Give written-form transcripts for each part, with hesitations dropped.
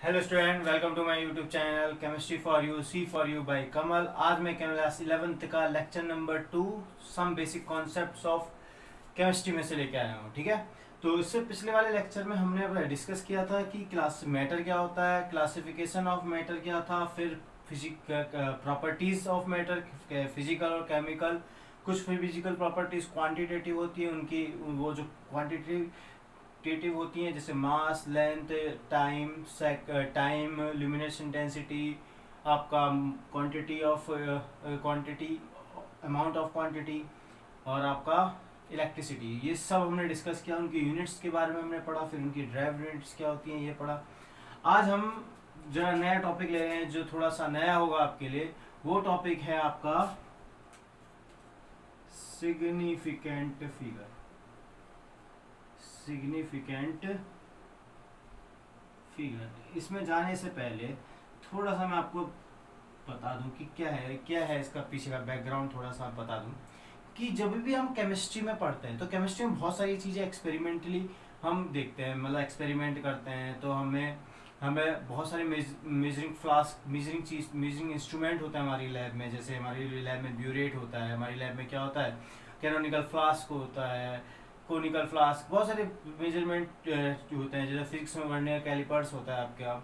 Hello student, welcome to my YouTube channel chemistry for you C for you by Kamal. आज मैं class 11th का lecture number 2 some basic concepts of chemistry में से लेके आया हूँ। ठीक है, तो इससे पिछले वाले लेक्चर में हमने डिस्कस किया था कि क्लास मैटर क्या होता है, क्लासिफिकेशन ऑफ मैटर क्या था, फिर प्रॉपर्टीज ऑफ मैटर फिजिकल और केमिकल। कुछ फिजिकल प्रॉपर्टीज क्वांटिटेटिव होती है, उनकी वो जो क्वांटिटेटिव होती हैं जैसे मास, लेंथ, टाइम, ल्यूमिनेस इंटेंसिटी, आपका क्वांटिटी अमाउंट ऑफ क्वांटिटी और आपका इलेक्ट्रिसिटी। ये सब हमने डिस्कस किया, उनकी यूनिट्स के बारे में हमने पढ़ा, फिर उनकी ड्राइव यूनिट्स क्या होती हैं ये पढ़ा। आज हम जरा नया टॉपिक ले रहे हैं जो थोड़ा सा नया होगा आपके लिए। वो टॉपिक है आपका सिग्निफिकेंट फिगर। इसमें जाने से पहले थोड़ा सा मैं आपको बता दूं कि क्या है इसका पीछे का बैकग्राउंड थोड़ा सा बता दूं कि जब भी हम केमिस्ट्री में पढ़ते हैं तो केमिस्ट्री में बहुत सारी चीज़ें एक्सपेरिमेंटली हम देखते हैं, मतलब एक्सपेरिमेंट करते हैं। तो हमें बहुत सारे मेजरिंग इंस्ट्रूमेंट होता है हमारी लैब में। जैसे हमारी लैब में ब्यूरेट होता है, हमारी लैब में क्या होता है, कैनोनिकल फ्लास्क होता है, कोनिकल फ्लास्क, बहुत सारे मेजरमेंट होते हैं। जैसे फिजिक्स में वर्नियर कैलिपर्स होता है आपका,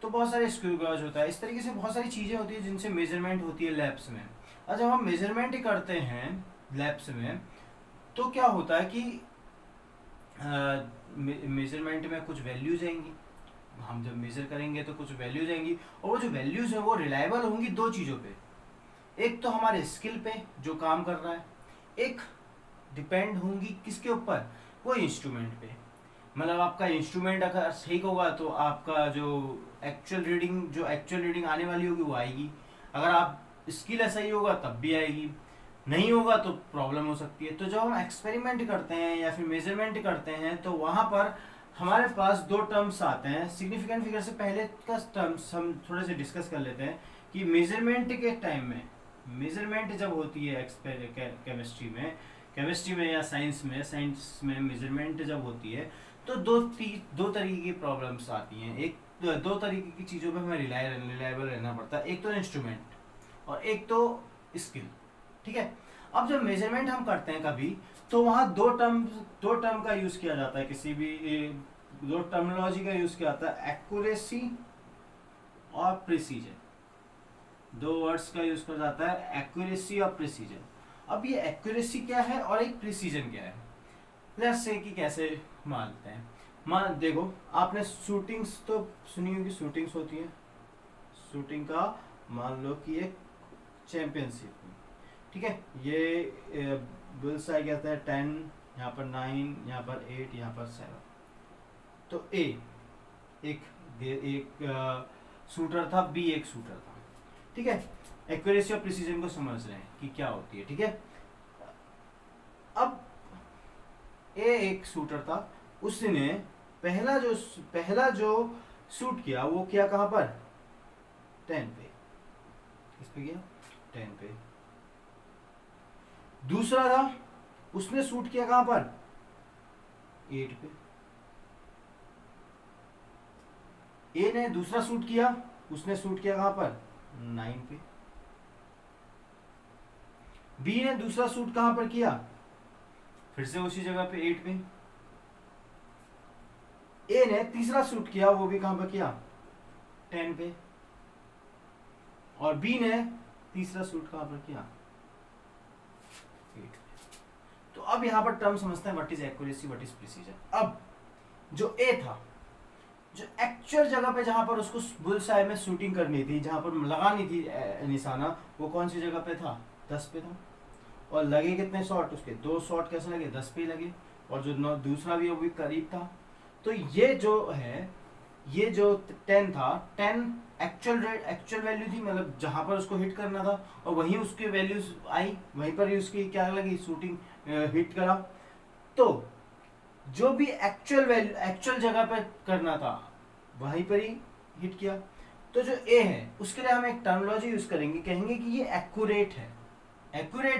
तो बहुत सारे स्क्रू गॉज होता है। इस तरीके से बहुत सारी चीज़ें होती है जिनसे मेजरमेंट होती है लैब्स में। और जब हम मेजरमेंट करते हैं लैब्स में तो क्या होता है कि मेजरमेंट में कुछ वैल्यूज आएंगी। हम जब मेजर करेंगे तो कुछ वैल्यूज आएंगी, और वो जो वैल्यूज है वो रिलायबल होंगी दो चीज़ों पे। एक तो हमारे स्किल पे जो काम कर रहा है, एक डिपेंड होंगी किसके ऊपर, वो इंस्ट्रूमेंट पे। मतलब आपका इंस्ट्रूमेंट अगर सही होगा तो आपका जो एक्चुअल रीडिंग आने वाली होगी वो आएगी। अगर आप स्किल सही होगा तब भी आएगी, नहीं होगा तो प्रॉब्लम हो सकती है। तो जब हम एक्सपेरिमेंट करते हैं या फिर मेजरमेंट करते हैं तो वहाँ पर हमारे पास दो टर्म्स आते हैं। सिग्निफिकेंट फिगर से पहले का टर्म्स हम थोड़े से डिस्कस कर लेते हैं कि मेजरमेंट के टाइम में, मेजरमेंट जब होती है केमिस्ट्री में या साइंस में मेजरमेंट जब होती है तो दो तरीके की प्रॉब्लम्स आती हैं। एक दो तरीके की चीज़ों पे हमें रिलायबल रहना पड़ता है, एक तो इंस्ट्रूमेंट और एक तो स्किल। ठीक है, अब जब मेजरमेंट हम करते हैं कभी तो वहाँ दो टर्म का यूज किया जाता है, किसी भी दो टर्मिनोलॉजी का यूज किया जाता है, एक्यूरेसी और प्रिसीजन। दो वर्ड्स का यूज किया जाता है, एक्यूरेसी और प्रिसीजन। अब ये एक्यूरेसी क्या है और एक प्रिसीजन क्या है, लेट्स से कि कैसे मानते हैं। देखो, आपने शूटिंग्स तो सुनी होगी, शूटिंग्स होती है। शूटिंग का मान लो कि एक चैंपियनशिप में, ठीक है, ये बुल्स आई कहता है 10, यहाँ पर 9, यहाँ पर 8, यहाँ पर 7। तो एक शूटर था, बी एक शूटर था। ठीक है, एक्यूरेसी और प्रिसीजन को समझ रहे हैं कि क्या होती है। ठीक है, अब ए एक शूटर था, उसने पहला जो शूट किया वो किया कहाँ पर, 10 पे। किस पे किया, 10 पे। दूसरा था, उसने शूट किया कहां पर, 8 पे। ए ने दूसरा शूट किया, उसने शूट किया कहां पर, 9 पे। बी ने दूसरा शूट कहां पर किया, फिर से उसी जगह पे 8 पे। ए ने तीसरा शूट किया, वो भी कहां पर किया, 10 पे। और बी ने तीसरा शूट कहां पर किया, 8। तो अब यहां पर टर्म समझते हैं, what is accuracy, what is precision. अब जो ए था, जो एक्चुअल जगह पे जहां पर उसको बुल्सआई में शूटिंग करनी थी, जहां पर लगानी थी निशाना, वो कौन सी जगह पे था, 10 पे था। और लगे कितने शॉट उसके, 2 शॉट कैसे लगे, 10 पे लगे। और जो दूसरा भी वो भी करीब था। तो ये जो 10 था, 10 एक्चुअल वैल्यू थी, मतलब जहां पर उसको हिट करना था, और वहीं उसकी वैल्यूज आई, वहीं पर ही उसकी क्या लगी, शूटिंग हिट करा। तो जो भी एक्चुअल जगह पर करना था वहीं पर ही हिट किया। तो जो ए है उसके लिए हम एक टर्मिनोलॉजी यूज करेंगे, कहेंगे कि ये एक्यूरेट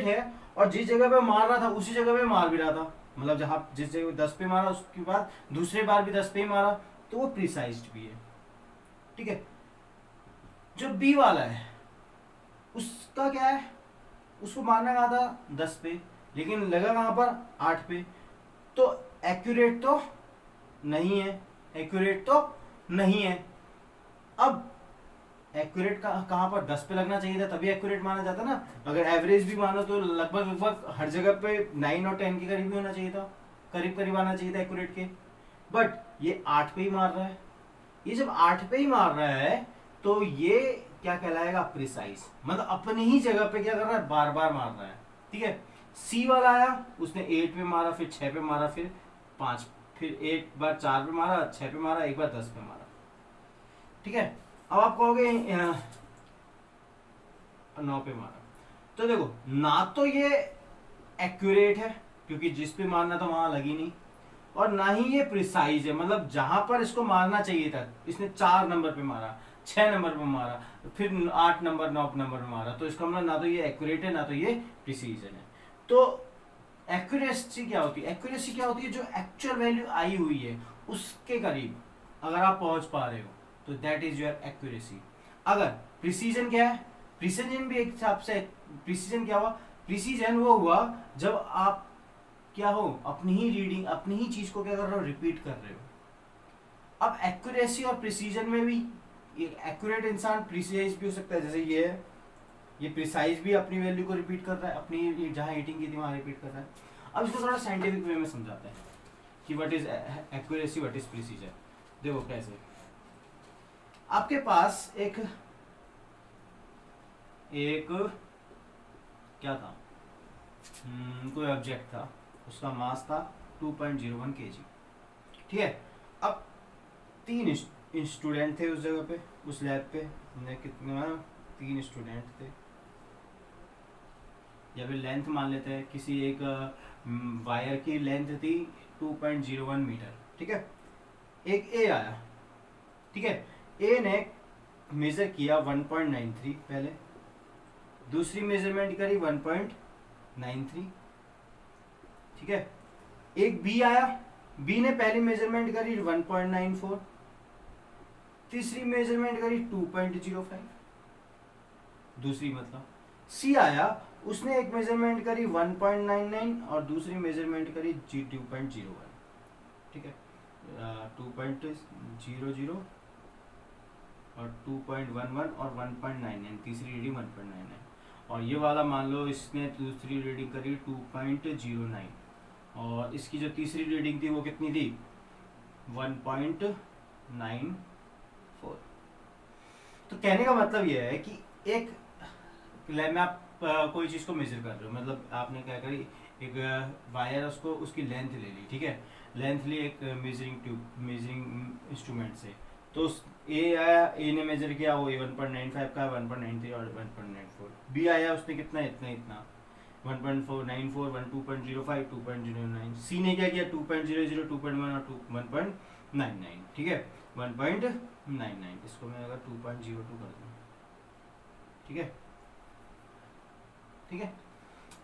है, और जिस जगह पे मार रहा था उसी जगह पे मार भी रहा था। मतलब जहां जिस जगह 10 पे मारा उसके बाद दूसरे बार भी 10 पे ही मारा, तो वो प्रिसाइज्ड भी है। ठीक है। जो बी वाला है उसका क्या है, उसको मारना कहा था 10 पे, लेकिन लगा कहां पर 8 पे, तो एक्यूरेट तो नहीं है, एक्यूरेट तो नहीं है। अब एक्यूरेट कहां पर 10 पे लगना चाहिए था, तभी एक्यूरेट माना जाता ना। अगर एवरेज भी मानो तो लगभग लगभग हर जगह पे 9 और 10 के करीब भी होना चाहिए था, करीब करीब आना चाहिए था एक्यूरेट के, बट ये 8 पे ही मार रहा है। ये जब 8 पे ही मार रहा है तो ये क्या कहलाएगा, प्रिसाइज, मतलब अपनी ही जगह पे क्या कर रहा है, बार बार मार रहा है, ठीक है। सी वाला आया, उसने 8 पे मारा, फिर 6 पे मारा, फिर 5, फिर एक बार 4 पे मारा, 6 पे मारा, एक बार 10 पे मारा, ठीक है। अब आप कहोगे 9 पे मारा, तो देखो ना तो ये एक्यूरेट है क्योंकि जिस पे मारना था वहां लगी नहीं, और ना ही ये प्रिसाइज है, मतलब जहां पर इसको मारना चाहिए था इसने 4 नंबर पे मारा, 6 नंबर पे मारा, फिर 8 नंबर 9 नंबर पे मारा, तो इसका मतलब ना तो ये एक्यूरेट है ना तो ये प्रिसीजन है। तो एक्यूरेसी क्या होती है, एक्यूरेसी क्या होती है, जो एक्चुअल वैल्यू आई हुई है उसके करीब अगर आप पहुंच पा रहे हो तो दैट इज योर एक्यूरेसी। अगर प्रिसीजन क्या है, प्रिसीजन भी एक हिसाब से, प्रिसीजन क्या हुआ, प्रिसीजन वो हुआ जब आप क्या हो, अपनी ही रीडिंग, अपनी ही चीज को क्या कर रहे हो, रिपीट कर रहे हो। अब एक्यूरेसी और प्रिसीजन में भी एक्यूरेट इंसान प्रिसाइज भी हो सकता है, जैसे ये है, ये प्रिसाइज भी अपनी वैल्यू को रिपीट कर रहा है, अपनी जहां हीटिंग की थी वहां रिपीट कर रहा है। अब इसको थोड़ा साइंटिफिक वे में समझाते हैं कि what is accuracy, what is precision. देखो कैसे, आपके पास एक क्या था, कोई ऑब्जेक्ट था, उसका मास था 2.01 kg, ठीक है। अब 3 स्टूडेंट थे उस जगह पे, उस लैब पे, कितने 3 स्टूडेंट थे, या फिर लेंथ मान लेते हैं, किसी एक वायर की लेंथ थी 2.01 मीटर, ठीक है। एक ए आया, ठीक है, ए ने मेजर किया 1.93 पहले, दूसरी मेजरमेंट करी 1.93, ठीक है। एक बी आया, बी ने पहली मेजरमेंट करी 1.94, तीसरी मेजरमेंट करी 2.05, दूसरी मतलब। सी आया, उसने एक मेजरमेंट करी 1.99 और दूसरी मेजरमेंट करी 2.01, ठीक है। 2.00 और 2.11 और 1.99, तीसरी रीडिंग 1.99, और ये वाला मान लो इसने दूसरी रीडिंग करी 2.09 और इसकी जो तीसरी रीडिंग थी वो कितनी थी, 1.94। तो कहने का मतलब ये है कि एक लैब में आप कोई चीज़ को मेजर कर रहे हो, मतलब आपने क्या करी, एक वायर, उसको उसकी लेंथ ले ली, ठीक है, लेंथ ली एक मेजरिंग ट्यूब, मेजरिंग इंस्ट्रूमेंट से, तो ए आया, ए ने मेजर किया, वो 1.95 का, 1.93 और 1.94। बी आया, उसने कितना, इतना 1.494, 2.05, 2.09। सी ने क्या किया, 2.00, 2.1 और 1.99, ठीक है, 1.99। इसको मैं अगर 2.02 कर दूं, ठीक है, ठीक है।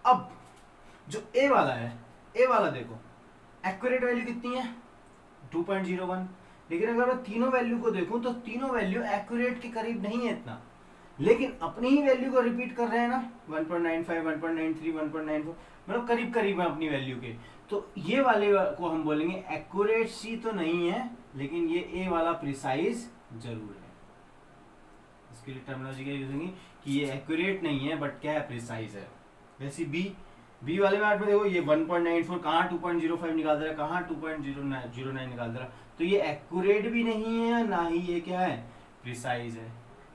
अब जो ए वाला है, ए वाला देखो एक्यूरेट वैल्यू कितनी है, 2.01, लेकिन अगर मैं तीनों वैल्यू को देखूं तो तीनों वैल्यू एक्यूरेट के करीब नहीं है इतना, लेकिन अपनी ही वैल्यू को रिपीट कर रहे हैं ना, 1.95, 1.93, 1.94, मतलब करीब करीब है अपनी वैल्यू के। तो ये वाले को हम बोलेंगे एक्यूरेसी तो नहीं है, लेकिन ये ए वाला प्रिसाइज जरूर है। इसके लिए टर्मिनोलॉजी क्या यूज होगी कि ये एक्यूरेट नहीं है बट क्या है, प्रिसाइज है। वैसे बी वाले में आपने देखो, ये 1.94 कहाँ 2.05 निकाल दे रहा है, कहाँ 2.09 निकाल दे रहा है, तो ये एक्यूरेट भी नहीं है ना ही ये क्या है, प्रिसाइज है।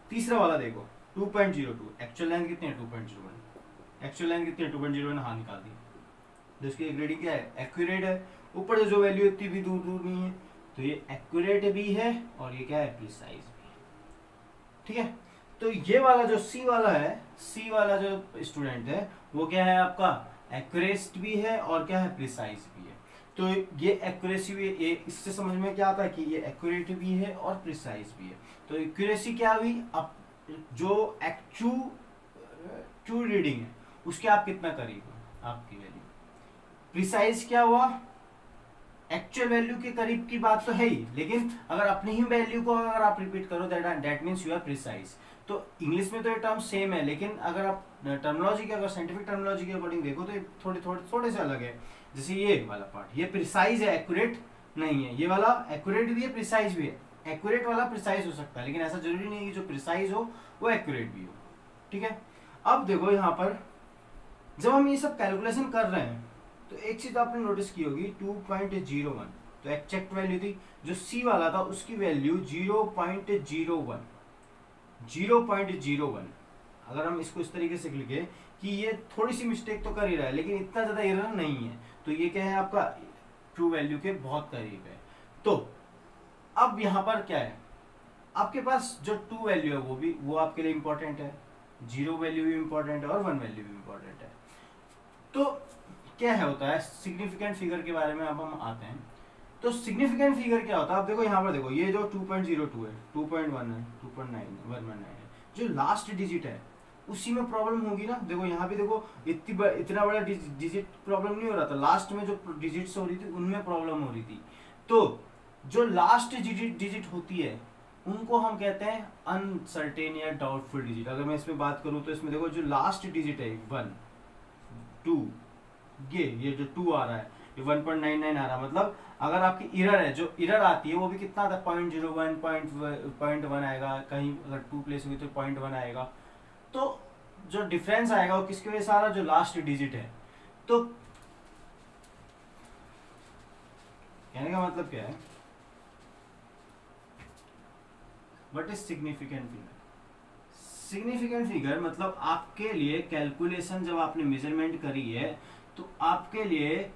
तीसरा वाला देखो 2.02, एक्चुअल लेंथ कितनी है 2.01, एक्चुअल लेंथ कितनी है 2.01, हाँ निकाल दी, तो इसकी रेडिंग क्या है, एक्यूरेट है। ऊपर जो वैल्यू इतनी भी दूर दूर नहीं है, तो ये एक्यूरेट भी है और ये क्या है, प्रिसाइज भी है, ठीक है। तो ये वाला जो सी वाला है, सी वाला जो स्टूडेंट है वो क्या है आपका, एक्यूरेट भी है और क्या है, प्रिसाइज भी है। तो ये एक्यूरेसी भी, ये इससे समझ में क्या आता है कि ये एक्यूरेट भी है और प्रिसाइज भी है। तो एक्यूरेसी क्या हुई, अब जो एक्चुअल रीडिंग है उसके आप कितना करीब हो आपकी वैल्यू। प्रिसाइज क्या हुआ, एक्चुअल वैल्यू के करीब की बात तो है ही, लेकिन अगर अपनी ही वैल्यू को अगर आप रिपीट करो that means you are precise. तो इंग्लिश में तो ये टर्म सेम है, लेकिन अगर आप टर्मिनोलॉजी के, अगर साइंटिफिक टर्मिनोलॉजी के अकॉर्डिंग देखो तो ये थोड़े से अलग है। जैसे ये वाला पार्ट, ये प्रिसाइज है, एक्यूरेट नहीं है। ये वाला एक्यूरेट भी है, प्रिसाइज भी है। एक्यूरेट वाला प्रिसाइज हो सकता है, लेकिन ऐसा जरूरी नहीं है कि जो प्रिसाइज हो वो एक्यूरेट भी हो। ठीक है, अब देखो यहाँ पर जब हम ये सब कैलकुलेशन कर रहे हैं तो एक चीज आपने नोटिस की होगी, 2.01 तो एक्जेक्ट वैल्यू थी। जो सी वाला था उसकी वैल्यू 0.01 0.01। अगर हम इसको इस तरीके से लिखे कि ये थोड़ी सी मिस्टेक तो कर ही रहा है, लेकिन इतना ज्यादा एरर नहीं है, तो ये क्या है, आपका ट्रू वैल्यू के बहुत करीब है। तो अब यहाँ पर क्या है, आपके पास जो टू वैल्यू है वो आपके लिए इंपॉर्टेंट है, 0 वैल्यू भी इंपॉर्टेंट है और 1 वैल्यू भी इंपॉर्टेंट है। तो क्या है होता है सिग्निफिकेंट फिगर के बारे में अब हम आते हैं। तो सिग्निफिकेंट फिगर क्या होता है, आप देखो यहाँ पर देखो, ये जो 2.02 है, 2.1 है, 2.9 है, 119 है, जो लास्ट डिजिट है उसी में प्रॉब्लम होगी ना। देखो यहाँ भी देखो, इतना बड़ा डिजिट प्रॉब्लम नहीं हो रहा था, लास्ट में जो डिजिट्स हो रही थी उनमें प्रॉब्लम हो रही थी। तो जो लास्ट डिजिट होती है उनको हम कहते हैं अनसर्टेन या डाउटफुल डिजिट। अगर मैं इसमें बात करूं तो इसमें देखो जो लास्ट डिजिट है 1 2, ये जो 2 आ रहा है, ये 1.99 आ रहा है, मतलब अगर आपकी एरर है, जो एरर आती है वो भी कितना आता है, 0.01 0.1 आएगा, कहीं अगर 2 प्लेस हुई तो 0.1 आएगा। तो जो डिफरेंस आएगा वो किसकी वजह से आ रहा है, जो लास्ट डिजिट है। तो कहने का मतलब क्या है, what is significant figure. Significant figure मतलब आपके लिए कैलकुलेशन जब आपने मेजरमेंट करी है तो आपके लिए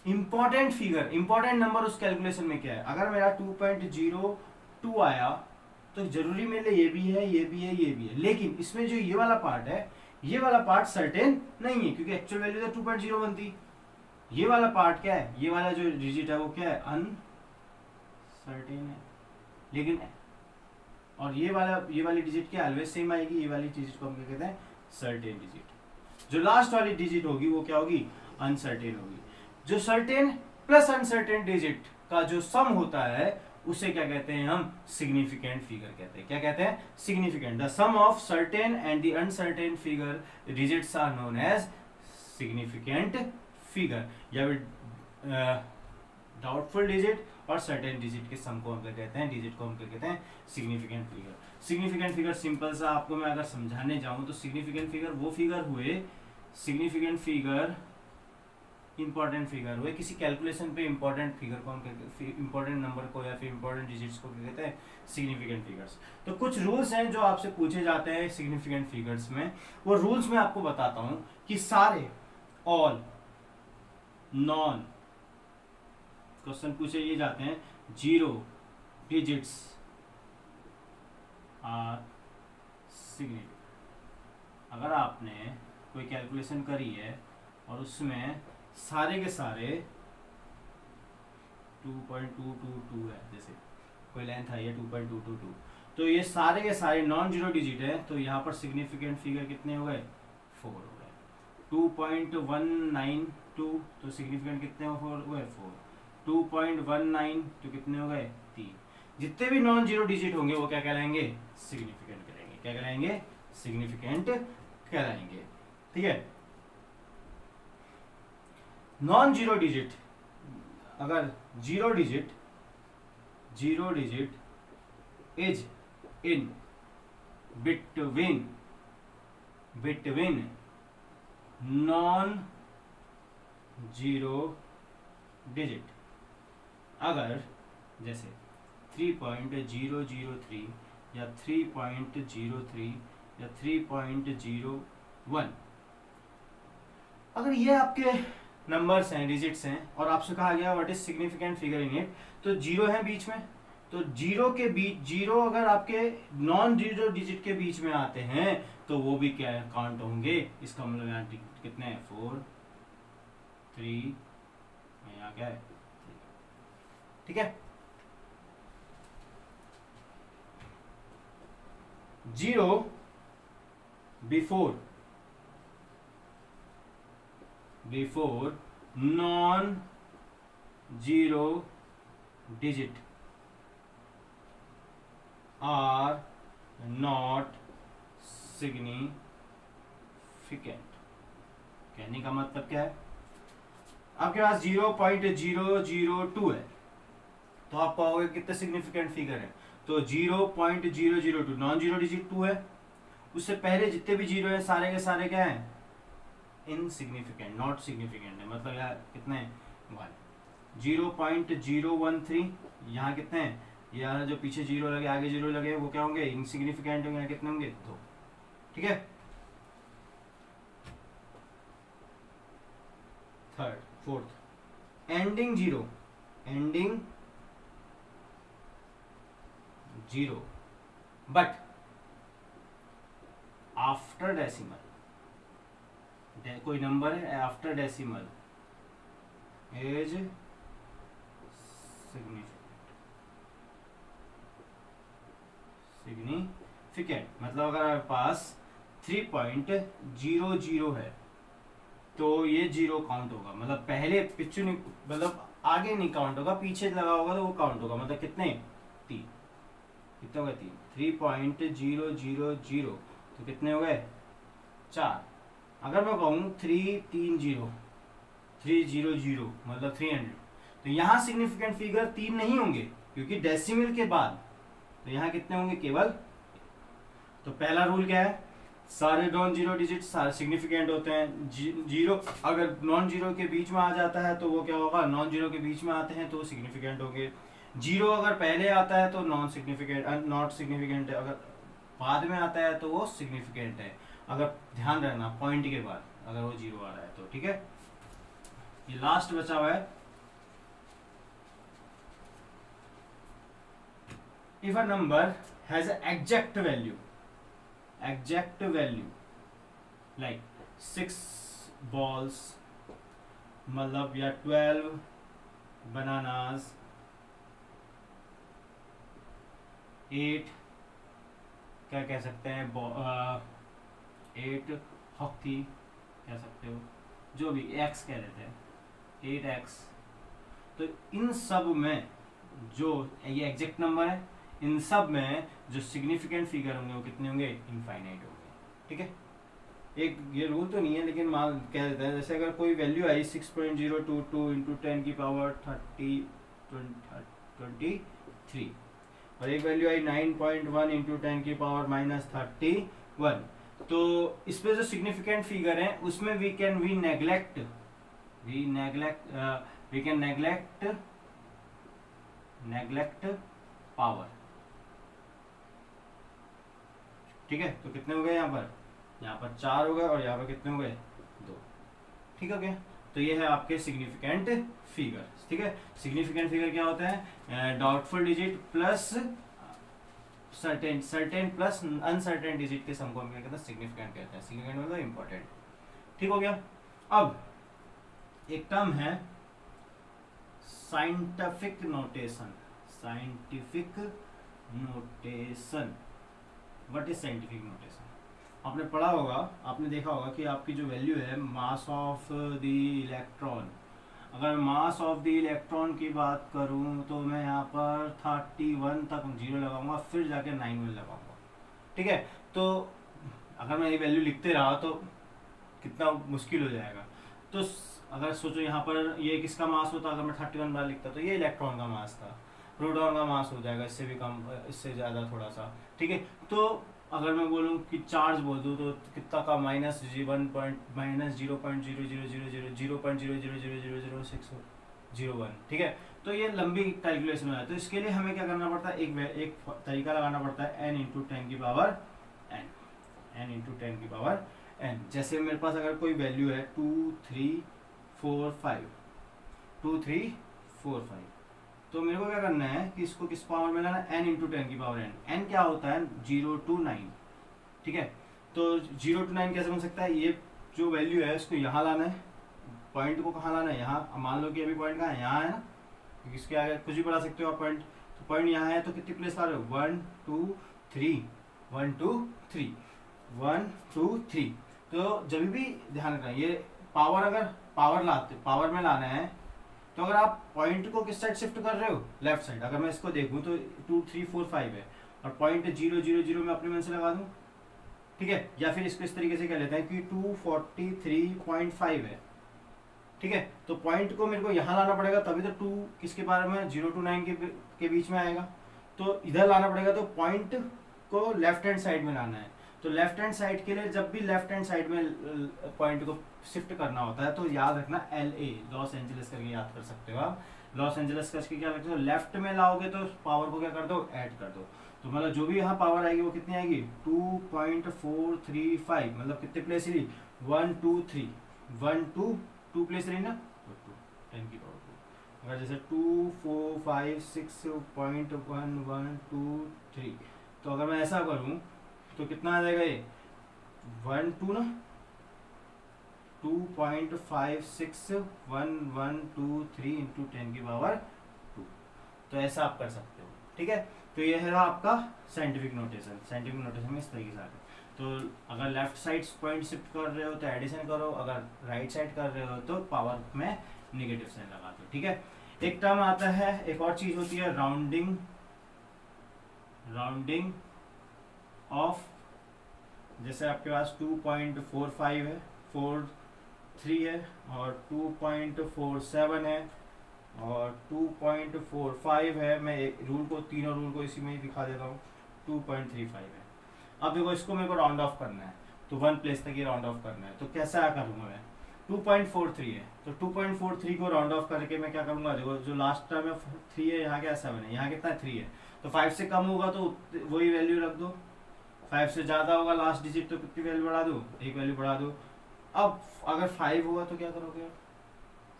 इंपॉर्टेंट फिगर, इंपॉर्टेंट नंबर उस कैलकुलेशन में क्या है। अगर मेरा 2.02 आया तो जरूरी मेरे लिए ये भी है, ये भी है, ये भी है, लेकिन इसमें जो ये वाला पार्ट है, ये वाला पार्ट सर्टेन नहीं है, क्योंकि एक्चुअल वैल्यू तो 2.01 थी। ये वाला पार्ट क्या है, ये वाला जो डिजिट है वो क्या है, अनसर्टेन है। लेकिन और ये वाली डिजिट क्या ऑलवेज सेम आएगी, ये वाली डिजिट को हम क्या कहते हैं, सर्टेन डिजिट। जो लास्ट वाली डिजिट होगी वो क्या होगी, अनसर्टेन होगी। जो सर्टेन प्लस अनसर्टेन डिजिट का जो सम होता है उसे क्या कहते हैं, हम सिग्निफिकेंट फिगर कहते हैं। क्या कहते हैं, significant. The sum of certain and the uncertain figure digits are known as significant figure. या डाउटफुल डिजिट और सर्टेन डिजिट के सम को हम क्या कहते हैं, डिजिट को हम क्या कहते हैं, significant figure. Significant figure simple सा आपको मैं अगर समझाने जाऊं तो सिग्निफिकेंट फिगर वो फिगर हुए, सिग्निफिकेंट फिगर इंपॉर्टेंट फिगर हुए, किसी कैलकुलेशन पे इंपॉर्टेंट फिगर को हम इंपॉर्टेंट नंबर को या फिर इंपॉर्टेंट डिजिट्स को क्या कहते हैं, सिग्निफिकेंट फिगर्स। तो कुछ रूल्स हैं जो आपसे पूछे जाते हैं सिग्निफिकेंट फिगर्स में। वो रूल्स मैं आपको बताता हूं कि सारे ऑल नॉन क्वेश्चन पूछे ये जाते हैं, 0 डिजिट्स आर सिग्निफिकेंट। अगर आपने कोई कैलकुलेशन करी है और उसमें सारे के सारे 2.222 है, जैसे कोई लेंथ है ये 2.222, तो ये सारे के सारे नॉन जीरो डिजिट है, तो यहाँ पर सिग्निफिकेंट फिगर कितने हो गए, 4 हो गए। 2.192 तो सिग्निफिकेंट कितने हो गए, 4। 2.19 तो कितने हो गए, 3। जितने भी नॉन जीरो डिजिट होंगे वो क्या कहलाएंगे, सिग्निफिकेंट कहलाएंगे। क्या कहलाएंगे, सिग्निफिकेंट कहलाएंगे। ठीक है। नॉन जीरो डिजिट, अगर zero digit is in between non zero digit, अगर जैसे 3.003 या 3.03 या 3.01, अगर ये आपके नंबर्स हैं, डिजिट्स हैं, और आपसे कहा गया what is significant figure in it, तो 0 है बीच में, तो 0 के बीच, 0 अगर आपके नॉन जीरो डिजिट के बीच में आते हैं तो वो भी क्या काउंट होंगे। इसका मतलब यहाँ कितने हैं, 4 3, यहाँ क्या है, ठीक है। 0 before non zero digit are not significant. कहने का मतलब क्या है, आपके पास 0.002 है तो आप पाओगे कितने सिग्निफिकेंट फिगर है, तो 0.002 नॉन जीरो डिजिट 2 है, उससे पहले जितने भी जीरो है सारे के सारे क्या है, इनसिग्निफिकेंट, नॉट सिग्निफिकेंट है, मतलब यार कितने 1। 0.013 यहाँ कितने हैं, यार जो पीछे जीरो लगे आगे जीरो लगे वो क्या होंगे, इनसिग्निफिकेंट होंगे, कितने होंगे 2। ठीक है, third fourth ending zero but after decimal, कोई नंबर है आफ्टर डेसिमल इज सिग्निफिकेंट। मतलब अगर आपके पास 3.00 है तो ये जीरो काउंट होगा, मतलब पहले पिछू नहीं, मतलब आगे नहीं काउंट होगा, पीछे लगा होगा तो वो काउंट होगा, मतलब कितने 3, कितने हो गए 3.000 तो कितने हो गए 4। अगर मैं कहूँ 300 मतलब 300, तो यहाँ सिग्निफिकेंट फिगर 3 नहीं होंगे क्योंकि डेसिमल के बाद, तो यहाँ कितने होंगे केवल। तो पहला रूल क्या है, सारे नॉन जीरो डिजिट सारे सिग्निफिकेंट होते हैं, जीरो अगर नॉन जीरो के बीच में आ जाता है तो वो क्या होगा, नॉन जीरो के बीच में आते हैं तो सिग्निफिकेंट होंगे, जीरो अगर पहले आता है तो नॉन सिग्निफिकेंट नॉट सिग्निफिकेंट है, अगर बाद में आता है तो वो सिग्निफिकेंट है। अगर ध्यान रखना पॉइंट के बाद अगर वो जीरो आ रहा है तो, ठीक है। ये लास्ट बचा हुआ है, if a number has exact value like 6 balls, मतलब या 12 bananas, 8 क्या कह सकते हैं 8 हॉकी कह सकते हो, जो भी x कह देते हैं 8x। तो इन सब में जो ये एग्जैक्ट नंबर है, इन सब में जो सिग्निफिकेंट फिगर होंगे वो कितने होंगे, इनफाइनाइट होंगे। ठीक है, एक ये रूल तो नहीं है लेकिन मान कह देते हैं, जैसे अगर कोई वैल्यू आई 6.022 इंटू 10 की पावर 23 और एक वैल्यू आई 9.1 इंटू 10 की पावर -31, तो इसमें जो सिग्निफिकेंट फिगर है उसमें वी कैन नेग्लेक्ट पावर। ठीक है, तो कितने हो गए यहाँ पर 4 हो गए और यहाँ पर कितने हो गए 2। ठीक है, तो ये है आपके सिग्निफिकेंट फिगर। ठीक है, सिग्निफिकेंट फिगर क्या होता है, doubtful digit plus certain plus uncertain digit के सम को हम क्या कहते हैं, सिग्निफिकेंट कहते हैं। सिग्निफिकेंट मतलब इंपॉर्टेंट। ठीक हो गया। अब एक टर्म है scientific notation. What is scientific notation? आपने पढ़ा होगा, आपने देखा होगा कि आपकी जो वैल्यू है मास ऑफ द इलेक्ट्रॉन, अगर मास ऑफ द इलेक्ट्रॉन की बात करूं तो मैं यहाँ पर 31 तक 0 लगाऊंगा, फिर जाके 91 लगाऊंगा। ठीक है, तो अगर मैं ये वैल्यू लिखते रहा तो कितना मुश्किल हो जाएगा। तो अगर सोचो यहाँ पर ये किसका मास होता, अगर मैं 31 बार लिखता तो ये इलेक्ट्रॉन का मास था, प्रोटॉन का मास हो जाएगा इससे भी कम, इससे ज़्यादा थोड़ा सा। ठीक है, तो अगर मैं बोलूँ कि चार्ज बोल दूँ तो कितना का -0.000000601। ठीक है, तो ये लंबी कैलकुलेशन है, तो इसके लिए हमें क्या करना पड़ता है, एक तरीका लगाना पड़ता है n इंटू 10 की पावर n। जैसे मेरे पास अगर कोई वैल्यू है 2 3 4 5, तो मेरे को क्या करना है कि इसको किस पावर में लाना है, n इंटू 10 की पावर n। n क्या होता है 0 to 9। ठीक है, तो 0 to 9 कैसे बन सकता है, ये जो वैल्यू है उसको यहाँ लाना है, पॉइंट को कहाँ लाना है, यहाँ। मान लो कि अभी पॉइंट कहाँ है, यहाँ है ना, क्योंकि इसके आगे कुछ भी बढ़ा सकते हो आप पॉइंट। तो पॉइंट यहाँ है तो कितनी प्लेस ला रहे हो, 1 2 3 1 2 3 1 2 3। तो जब भी ध्यान रखना, ये पावर में लाना है, तो अगर आप पॉइंट को किस साइड शिफ्ट कर रहे हो, लेफ्ट साइड। अगर मैं इसको देखूं तो 2 3 4 5 है और पॉइंट 0 0 0 में अपने मन से लगा दूं, ठीक है। या फिर इसको इस तरीके से कह लेते हैं कि 243.5 है, ठीक है। तो पॉइंट को मेरे को यहाँ लाना पड़ेगा, तभी तो 2 किसके बारे में 0 to 9 के बीच में आएगा। तो इधर लाना पड़ेगा, तो पॉइंट को लेफ्ट हैंड साइड में लाना है। तो लेफ्ट हैंड साइड के लिए जब भी लेफ्ट हैंड साइड में पॉइंट को शिफ्ट करना होता है, तो याद रखना LA, लॉस एंजलिस करके याद कर सकते हो आप। लॉस एंजलिस करके क्या करते हो, लेफ्ट में लाओगे तो पावर को क्या कर दो, ऐड कर दो। तो मतलब जो भी यहाँ पावर आएगी वो कितनी आएगी, 2.435, मतलब कितने प्लेस ली, 1 2 3, 1 2 प्लेस रही ना, तो 2 10 की पावर 2। अगर जैसे 2 4 5 6.1123, तो अगर मैं ऐसा करूं तो कितना आ जाएगा ये 1 2 ना, 2.561123 इंटू 10 की पावर 2। तो ऐसा आप कर सकते हो, ठीक है। तो ये है आपका साइंटिफिक नोटेशन। साइंटिफिक नोटेशन में इस तरीके से आता है। तो अगर लेफ्ट साइड पॉइंट शिफ्ट कर रहे हो तो एडिशन करो, अगर राइट साइड कर रहे हो तो पावर में नेगेटिव साइन लगा दो, ठीक है। एक टर्म आता है, एक और चीज होती है राउंडिंग ऑफ। जैसे आपके पास 2.45 है, 43 है और 2.47 है और 2.45 है। मैं तीनों रूल को इसी में ही दिखा देता हूँ। 2.35 है। अब देखो इसको मेरे को राउंड ऑफ करना है, तो 1 प्लेस तक ये राउंड ऑफ करना है। तो कैसा करूँगा मैं, 2.43 है, तो 2.43 को राउंड ऑफ करके मैं क्या करूँगा, देखो जो लास्ट टर्म में 3 है, यहाँ क्या 7 है, यहाँ कितना 3 है, तो 5 से कम होगा तो वही वैल्यू रख दो। 5 से ज़्यादा होगा लास्ट डिजिट, तो कितनी वैल्यू बढ़ा दो, एक वैल्यू बढ़ा दो। अब अगर 5 होगा तो क्या करोगे,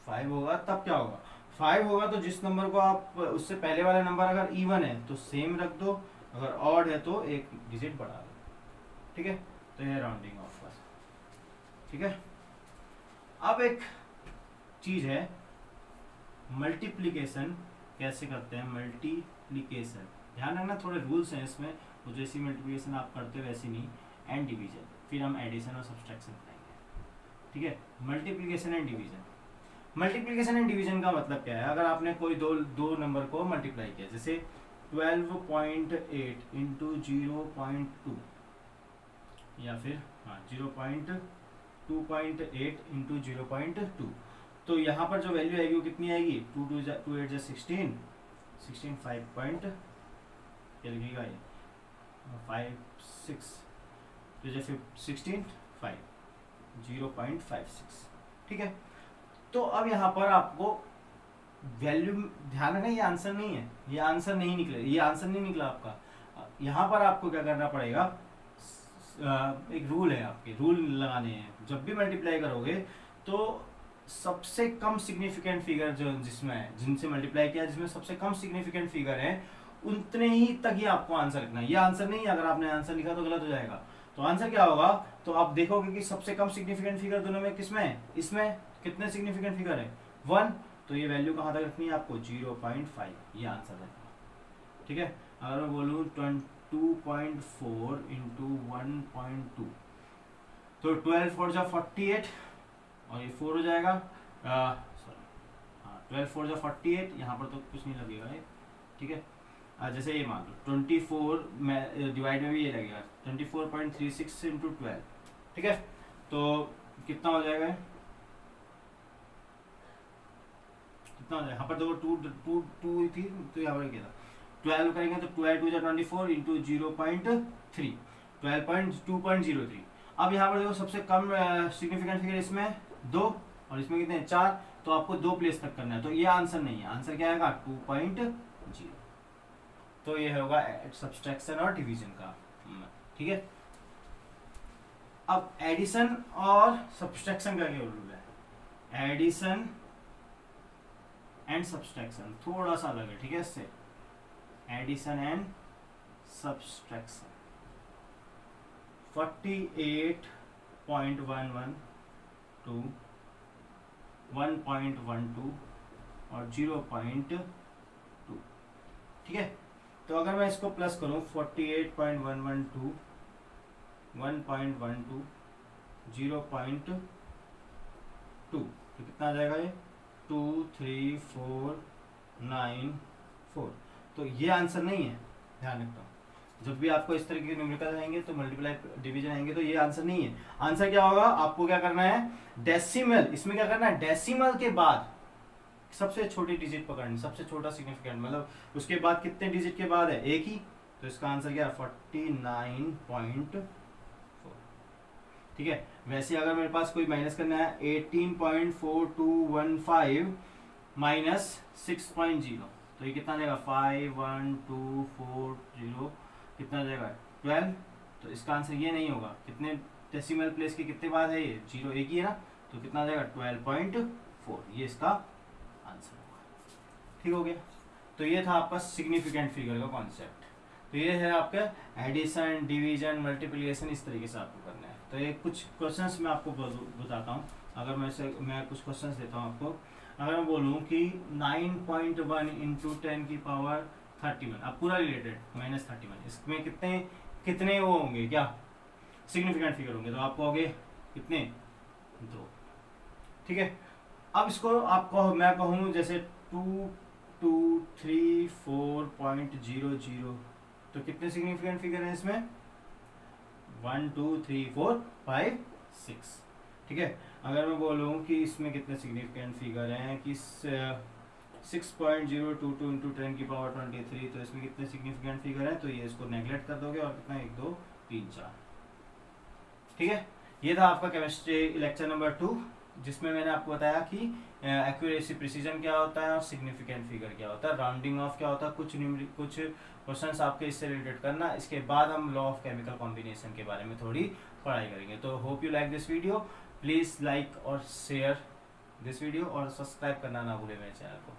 5 होगा तब क्या होगा, 5 होगा तो जिस नंबर को आप उससे पहले वाला नंबर अगर इवन है तो सेम रख दो, अगर ऑड है तो एक डिजिट बढ़ा दो, ठीक है। तो ये राउंडिंग ऑफ बस, ठीक है। अब एक चीज है मल्टीप्लिकेशन कैसे करते हैं। मल्टीप्लिकेशन ध्यान रखना, थोड़े रूल्स हैं इसमें, तो जैसी मल्टीप्लिकेशन आप करते हो वैसी नहीं। एंड डिवीजन, फिर हम एडिशन और सब्सट्रैक्शन करेंगे, ठीक है। Multiplication and division. Multiplication and division का मतलब क्या है, अगर आपने कोई दो नंबर को मल्टीप्लाई किया, जैसे 12.8 इंटू 0.2 या फिर 2.8 इंटू 0.2, तो यहाँ पर जो वैल्यू आएगी वो कितनी आएगी, 2 2 8 16 16 5 पॉइंट क्या लिखेगा ये 5 6, तो जैसे 16 5 0.56, ठीक है। तो अब यहाँ पर आपको वैल्यू ध्यान रखना, ये आंसर नहीं है, ये आंसर नहीं निकला आपका। यहाँ पर आपको क्या करना पड़ेगा, एक रूल है, आपके रूल लगाने हैं। जब भी मल्टीप्लाई करोगे तो सबसे कम सिग्निफिकेंट फिगर जो जिनसे मल्टीप्लाई किया, जिसमें सबसे कम सिग्निफिकेंट फिगर है, उतने ही तक ही आपको आंसर लिखना है। ये आंसर नहीं है, अगर आपने आंसर लिखा तो गलत हो जाएगा। तो आंसर क्या होगा, तो आप देखोगे कि सबसे कम सिग्निफिकेंट फिगर दोनों में किसमें है, इसमें कितने सिग्निफिकेंट फिगर है 1, तो ये वैल्यू कहाँ तक रखनी है आपको 0.5, ये आंसर है, ठीक है। अगर मैं बोलूँ 2.4 इंटू 1.2, तो 12 4 जा 48 और ये 4 हो जाएगा, सॉरी 12 4 जा 48, यहाँ पर तो कुछ नहीं लगेगा ये, ठीक है। जैसे ये मान लो 24 में डिवाइड में भी ये लगेगा 24.36 इंटू 12, ठीक है। तो कितना हो जाएगा, कितना हो जाएगा, यहाँ पर देखो 2 थी तो यहाँ पर क्या था 12 करेंगे तो 12 2 24 इंटू 0.3 2.03। अब यहाँ पर देखो सबसे कम सिग्निफिकेंट फिगर इसमें 2 और इसमें कितने 4, तो आपको 2 प्लेस तक करना है। तो ये आंसर नहीं है, आंसर क्या आएगा 2.0। तो ये होगा सब्सट्रैक्शन और डिवीजन का, ठीक है। अब एडिशन और सब्सट्रैक्शन का क्या रूल है, एडिशन एंड सब्सट्रैक्शन थोड़ा सा अलग है, ठीक है। इससे एडिशन एंड सब्सट्रैक्शन 48.11 टू 1.12 और 0.2, ठीक है। तो अगर मैं इसको प्लस करूं 48.112 1.12 0.2 2, तो कितना आ जाएगा ये 2 3 4 9 4। तो ये आंसर नहीं है, ध्यान रखना। जब भी आपको इस तरीके के न्यूमेरिकल आएंगे तो मल्टीप्लाई डिवीजन आएंगे तो ये आंसर नहीं है। आंसर क्या होगा, आपको क्या करना है, डेसिमल, इसमें क्या करना है, डेसिमल के बाद सबसे छोटी डिजिट पकड़नी, सबसे छोटा सिग्निफिकेंट, मतलब उसके बाद कितने डिजिट के बाद है, एक ही। तो इसका आंसर क्या है 49.4। ठीक है। वैसे अगर मेरे पास कोई माइनस करना है 18.4215 माइनस 6.0, तो ये कितना जाएगा 51240, कितना जाएगा 12। तो इसका आंसर ये नहीं होगा, कितने डेसिमल प्लेस के कितने बाद है, ये 0 एक ही है ना, तो कितना जाएगा 12.4, ये इसका आंसर होगा। ठीक हो गया। तो ये था आपका सिग्निफिकेंट फिगर का कॉन्सेप्ट। तो ये है आपका एडिशन, डिवीजन, मल्टीप्लिकेशन, इस तरीके से आपको करना है। तो ये कुछ क्वेश्चंस मैं आपको बताता हूँ। अगर मैं कुछ क्वेश्चंस देता हूँ आपको। अगर मैं बोलूँ कि 9.1 इंटू 10 की पावर 31, अब पूरा रिलेटेड -31, इसमें कितने वो होंगे, क्या सिग्निफिकेंट फिगर होंगे, तो आप कहोगे कितने, 2। ठीक है। अब इसको आपको मैं कहूँ जैसे 2234.00, तो कितने सिग्निफिकेंट फिगर है इसमें, 1 2 3 4 5 6। ठीक है। अगर मैं बोलूँ कि इसमें कितने सिग्निफिकेंट फिगर हैं कि 6.022 इंटू 10 की पावर 23, तो इसमें कितने सिग्निफिकेंट फिगर हैं, तो ये इसको नेगलेक्ट कर दोगे और कितना 1 2 3 4। ठीक है। ये था आपका केमिस्ट्री लेक्चर नंबर 2, जिसमें मैंने आपको बताया कि एक्यूरेसी, प्रिसीजन क्या होता है और सिग्निफिकेंट फिगर क्या होता है, राउंडिंग ऑफ क्या होता है, कुछ क्वेश्चंस आपके इससे रिलेटेड करना। इसके बाद हम लॉ ऑफ केमिकल कॉम्बिनेशन के बारे में थोड़ी पढ़ाई करेंगे। तो hope you like this video, please like और शेयर दिस वीडियो और सब्सक्राइब करना ना भूलें मेरे चैनल को।